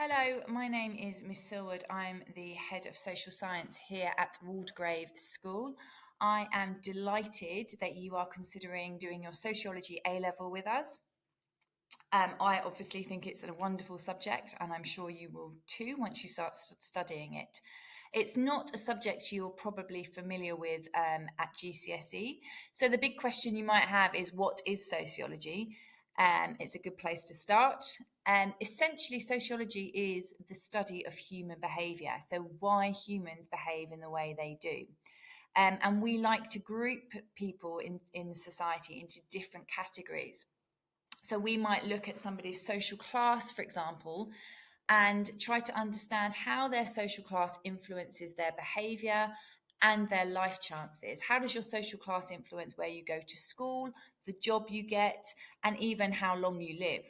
Hello, my name is Ms Sillwood. I'm the Head of Social Science here at Waldegrave School. I am delighted that you are considering doing your Sociology A Level with us. I obviously think it's a wonderful subject, and I'm sure you will too once you start studying it. It's not a subject you're probably familiar with at GCSE. So the big question you might have is, what is sociology? It's a good place to start. Essentially, sociology is the study of human behaviour, so why humans behave in the way they do. And we like to group people in society into different categories. So we might look at somebody's social class, for example, and try to understand how their social class influences their behaviour and their life chances. How does your social class influence where you go to school, the job you get, and even how long you live?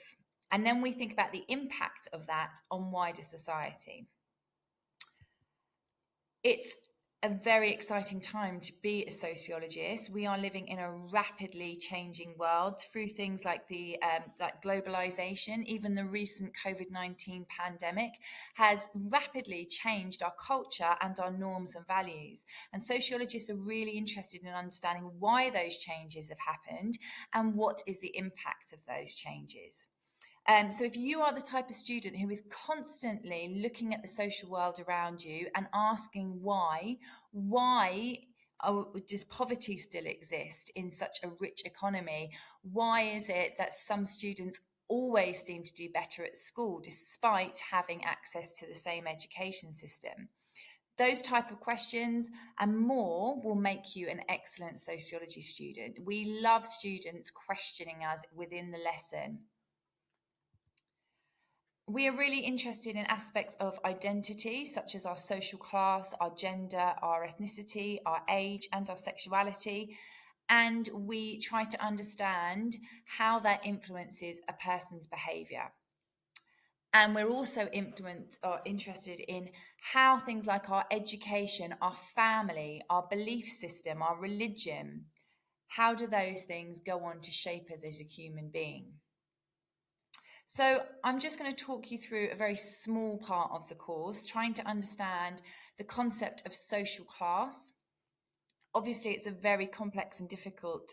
And then we think about the impact of that on wider society. It's a very exciting time to be a sociologist. We are living in a rapidly changing world through things like like globalization. Even the recent COVID-19 pandemic has rapidly changed our culture and our norms and values. And sociologists are really interested in understanding why those changes have happened and what is the impact of those changes. So if you are the type of student who is constantly looking at the social world around you and asking why does poverty still exist in such a rich economy? Why is it that some students always seem to do better at school despite having access to the same education system? Those type of questions and more will make you an excellent sociology student. We love students questioning us within the lesson. We are really interested in aspects of identity, such as our social class, our gender, our ethnicity, our age, and our sexuality. And we try to understand how that influences a person's behaviour. And we're also interested in how things like our education, our family, our belief system, our religion, how do those things go on to shape us as a human being? So I'm just going to talk you through a very small part of the course, trying to understand the concept of social class. Obviously, it's a very complex and difficult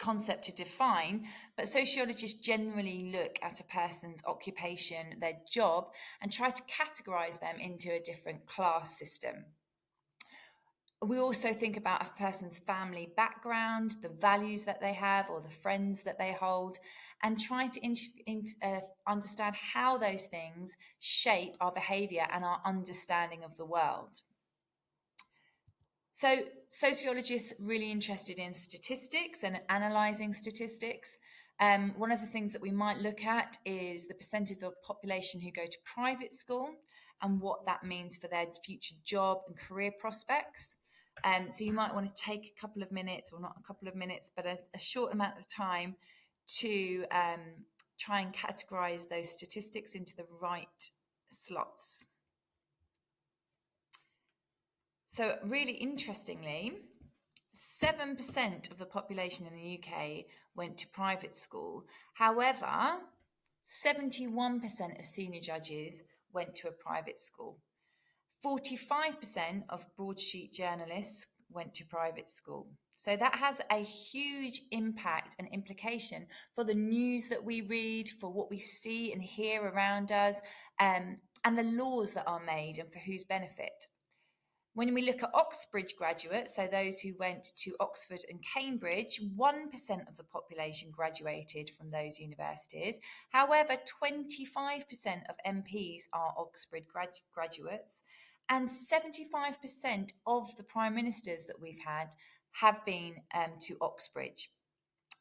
concept to define, but sociologists generally look at a person's occupation, their job, and try to categorize them into a different class system. We also think about a person's family background, the values that they have, or the friends that they hold, and try to understand how those things shape our behaviour and our understanding of the world. So, sociologists really interested in statistics and analysing statistics. One of the things that we might look at is the percentage of the population who go to private school and what that means for their future job and career prospects. So you might want to take a couple of minutes, or not a couple of minutes, but a short amount of time to try and categorize those statistics into the right slots. So really interestingly, 7% of the population in the UK went to private school. However, 71% of senior judges went to a private school. 45% of broadsheet journalists went to private school. So that has a huge impact and implication for the news that we read, for what we see and hear around us, and the laws that are made and for whose benefit. When we look at Oxbridge graduates, so those who went to Oxford and Cambridge, 1% of the population graduated from those universities. However, 25% of MPs are Oxford graduates, and 75% of the prime ministers that we've had have been to Oxbridge.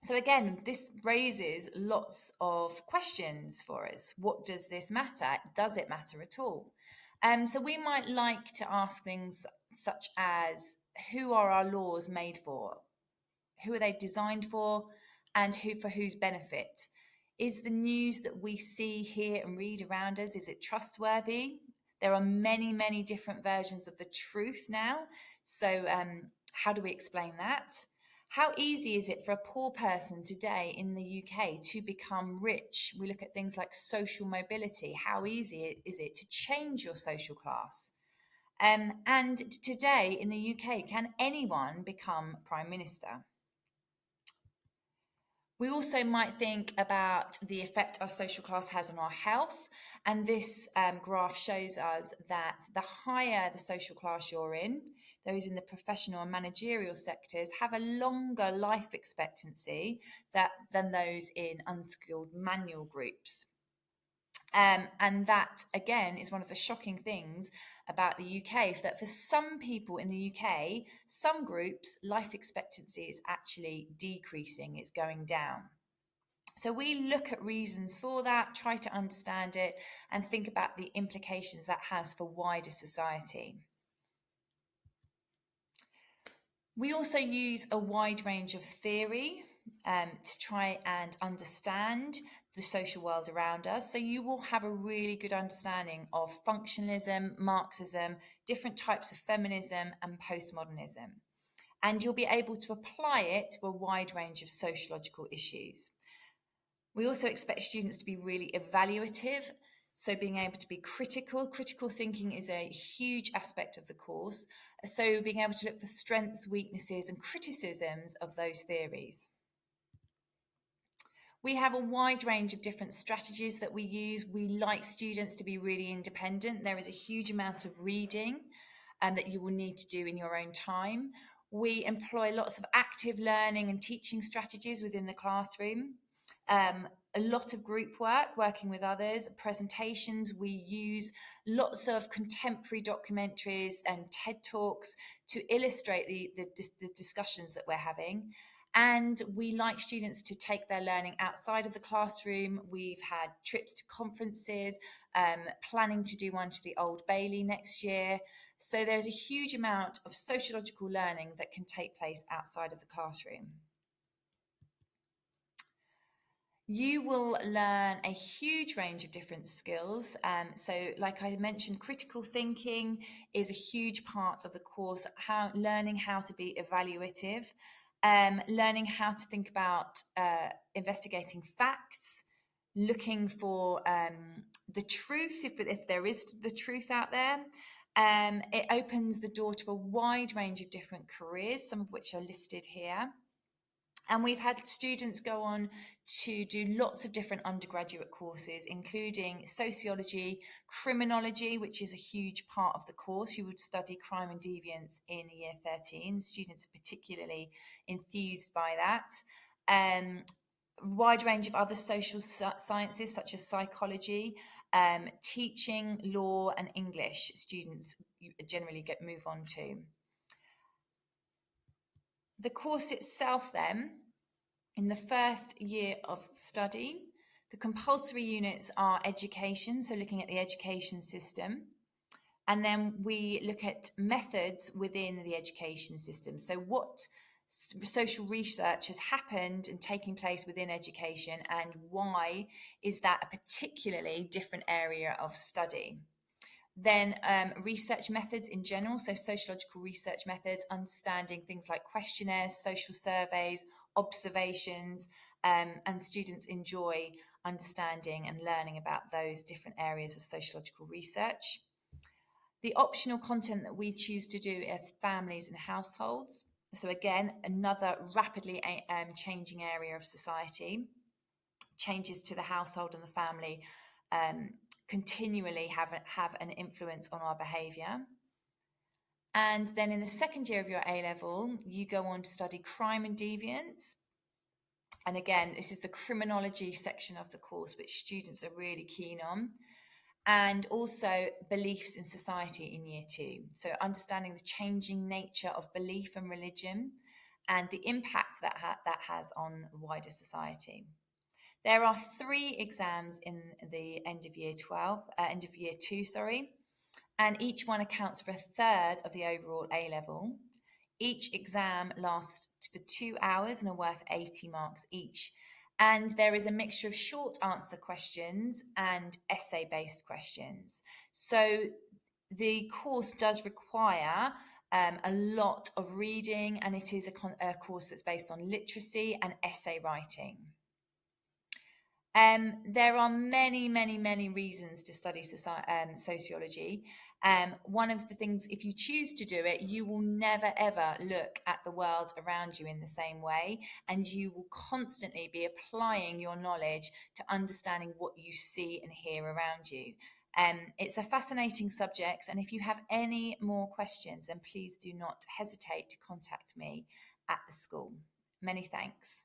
So again, this raises lots of questions for us. What does this matter? Does it matter at all? So we might like to ask things such as, who are our laws made for? Who are they designed for? And who for whose benefit? Is the news that we see, hear and read around us, is it trustworthy? There are many, many different versions of the truth now. So how do we explain that? How easy is it for a poor person today in the UK to become rich? We look at things like social mobility. How easy is it to change your social class? And today in the UK, can anyone become Prime Minister? We also might think about the effect our social class has on our health. And this graph shows us that the higher the social class you're in, those in the professional and managerial sectors have a longer life expectancy than those in unskilled manual groups. And that, again, is one of the shocking things about the UK, that for some people in the UK, some groups, life expectancy is actually decreasing, it's going down. So we look at reasons for that, try to understand it, and think about the implications that has for wider society. We also use a wide range of theory to try and understand the social world around us. So you will have a really good understanding of functionalism, Marxism, different types of feminism, and postmodernism. And you'll be able to apply it to a wide range of sociological issues. We also expect students to be really evaluative, so being able to be critical. Critical thinking is a huge aspect of the course, so being able to look for strengths, weaknesses, and criticisms of those theories. We have a wide range of different strategies that we use. We like students to be really independent. There is a huge amount of reading that you will need to do in your own time. We employ lots of active learning and teaching strategies within the classroom. A lot of group work, working with others, presentations. We use lots of contemporary documentaries and TED Talks to illustrate the discussions that we're having. And we like students to take their learning outside of the classroom. We've had trips to conferences, planning to do one to the Old Bailey next year. So there's a huge amount of sociological learning that can take place outside of the classroom. You will learn a huge range of different skills. So like I mentioned, critical thinking is a huge part of the course, learning how to be evaluative, learning how to think about investigating facts, looking for the truth, if there is the truth out there. It opens the door to a wide range of different careers, some of which are listed here. And we've had students go on to do lots of different undergraduate courses, including sociology, criminology, which is a huge part of the course. You would study crime and deviance in year 13. Students are particularly enthused by that. Wide range of other social sciences, such as psychology, teaching, law, and English. Students generally move on to. The course itself then, in the first year of study, the compulsory units are education, so looking at the education system. And then we look at methods within the education system. So what social research has happened and taking place within education, and why is that a particularly different area of study? Then research methods in general, so sociological research methods, understanding things like questionnaires, social surveys, observations, and students enjoy understanding and learning about those different areas of sociological research. The optional content that we choose to do is families and households. So again, another rapidly changing area of society. Changes to the household and the family continually have an influence on our behaviour. And then in the second year of your A-level, you go on to study crime and deviance. And again, this is the criminology section of the course, which students are really keen on. And also beliefs in society in year 2. So understanding the changing nature of belief and religion and the impact that has on wider society. There are 3 exams in the end of year 2, and each one accounts for a third of the overall A-level. Each exam lasts for 2 hours and are worth 80 marks each. And there is a mixture of short answer questions and essay-based questions. So the course does require a lot of reading, and it is a course that's based on literacy and essay writing. There are many, many, many reasons to study sociology. One of the things, if you choose to do it, you will never ever look at the world around you in the same way, and you will constantly be applying your knowledge to understanding what you see and hear around you. It's a fascinating subject, and if you have any more questions, then please do not hesitate to contact me at the school. Many thanks.